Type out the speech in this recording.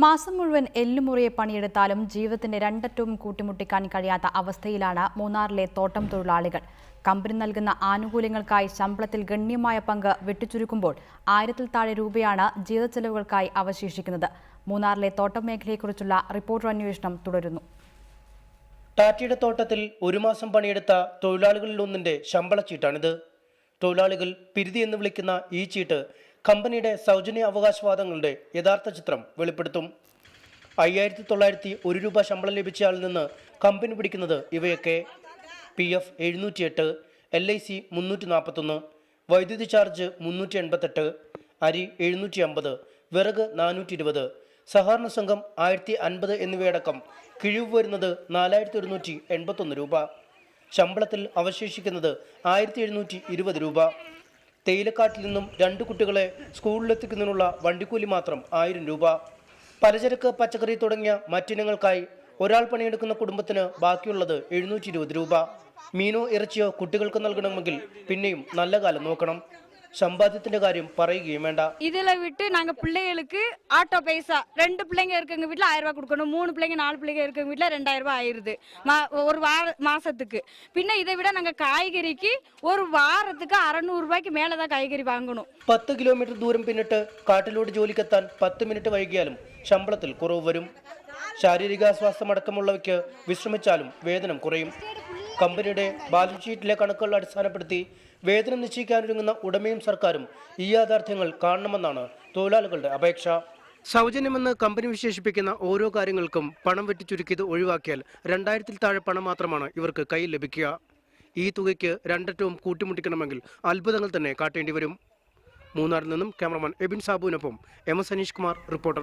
മാസം മുഴുവൻ എല്ലുമുറിയെ പണിയെടുത്താലും ജീവിതത്തിന്റെ രണ്ടറ്റവും കൂട്ടിമുട്ടിക്കാൻ കഴിയാത്ത അവസ്ഥയിലാണ് മൂന്നാറിലെ തോട്ടം തൊഴിലാളികൾ. കമ്പനി നൽകുന്ന ആനുകൂല്യങ്ങൾക്കായി ശമ്പളത്തിൽ ഗണ്യമായ പങ്ക് വെട്ടിച്ചുരുക്കുമ്പോൾ 1000-ൽ താഴെ രൂപയാണ് ജീവിത ചെലവുകൾക്കായി അവശേഷിക്കുന്നത്. മൂന്നാറിലെ തോട്ടം മേഖലയെക്കുറിച്ചുള്ള റിപ്പോർട്ടർ അന്വേഷണം തുടരുന്നു. ടാറ്റയുടെ തോട്ടത്തിൽ ഒരു മാസം പണിയെടുത്ത തൊഴിലാളികളിലൊന്നിന്റെ ശമ്പള ചീട്ടാണിത്. തൊഴിലാളികൾ പിരിതി എന്ന് വിളിക്കുന്ന ഈ ചീട്ട് കമ്പനിയുടെ സൗജന്യ അവകാശവാദങ്ങളുടെ യഥാർത്ഥ ചിത്രം വെളിപ്പെടുത്തും. 5901 രൂപ ശമ്പളം ലഭിച്ചയാളിൽ നിന്ന് കമ്പനി പിടിക്കുന്നത് ഇവയൊക്കെ: PF 708, LIC 341, വൈദ്യുതി ചാർജ് 388, അരി 750, വിറക് 420, സഹകരണ സംഘം 1050 എന്നിവയടക്കം കിഴിവ് വരുന്നത് 4181 രൂപ. ശമ്പളത്തിൽ അവശേഷിക്കുന്നത് 1720 രൂപ. തേയിലക്കാട്ടിൽ നിന്നും 2 കുട്ടികളെ സ്കൂളിലെത്തിക്കുന്നതിനുള്ള വണ്ടിക്കൂലി മാത്രം 1000 രൂപ. പലചരക്ക്, പച്ചക്കറി തുടങ്ങിയ മറ്റിനങ്ങൾക്കായി ഒരാൾ പണിയെടുക്കുന്ന കുടുംബത്തിന് ബാക്കിയുള്ളത് 720 രൂപ. മീനോ ഇറച്ചിയോ കുട്ടികൾക്ക് നൽകണമെങ്കിൽ പിന്നെയും നല്ല കാലം നോക്കണം. சம்பாதித்தின காரியம் പറയുകയും வேണ്ട. இதில் விட்டு நாங்கள் பிள்ளைகளுக்கு ஆட்டோ பைசா 2 பிள்ளைங்க இருக்கவங்க வீட்டில் 1000 ரூபாய் கொடுக்கணும், 3 பிள்ளைங்க 4 பிள்ளைங்க இருக்கவங்க வீட்டில் 2000 ரூபாய் ஆயிடுது ஒரு மாசத்துக்கு. பின்ன இதை விட நாங்கள் காய்கறிக்கு ஒரு வாரத்துக்கு 600 ரூபாய்க்கு மேலே தான் காய்கறி வாங்கணும். 10 കിലോമീറ്റർ ദൂരം പിന്നിട്ട് കാട്ടിലോട് ജോലിക്കെത്താൻ 10 മിനിറ്റ് വൈകിയാലും ശമ്പളത്തിൽ കുറവ് വരും. ശാരീരികാസ്വാസ്ഥ്യമടക്കമുള്ളവയ്ക്ക് വിശ്രമിച്ചാലും വേതനം കുറയും. കമ്പനിയുടെ ബാലൻസ് ഷീറ്റിലെ കണക്കുകൾ അടിസ്ഥാനപ്പെടുത്തി വേതനം നിശ്ചയിക്കാനൊരുങ്ങുന്ന ഉടമയും സർക്കാരും ഈ യാഥാർത്ഥ്യങ്ങൾ കാണണമെന്നാണ് തൊഴിലാളികളുടെ അപേക്ഷ. സൗജന്യമെന്ന് കമ്പനി വിശേഷിപ്പിക്കുന്ന ഓരോ കാര്യങ്ങൾക്കും പണം വെട്ടിച്ചുരുക്കിയത് ഒഴിവാക്കിയാൽ 2000-ൽ താഴെ പണം മാത്രമാണ് ഇവർക്ക് കയ്യിൽ ലഭിക്കുക. ഈ തുകയ്ക്ക് രണ്ടറ്റവും കൂട്ടിമുട്ടിക്കണമെങ്കിൽ അത്ഭുതങ്ങൾ തന്നെ കാട്ടേണ്ടി വരും. മൂന്നാറിൽ നിന്നും ക്യാമറമാൻ എബിൻ സാബുവിനൊപ്പം MS അനീഷ് കുമാർ, റിപ്പോർട്ടർ.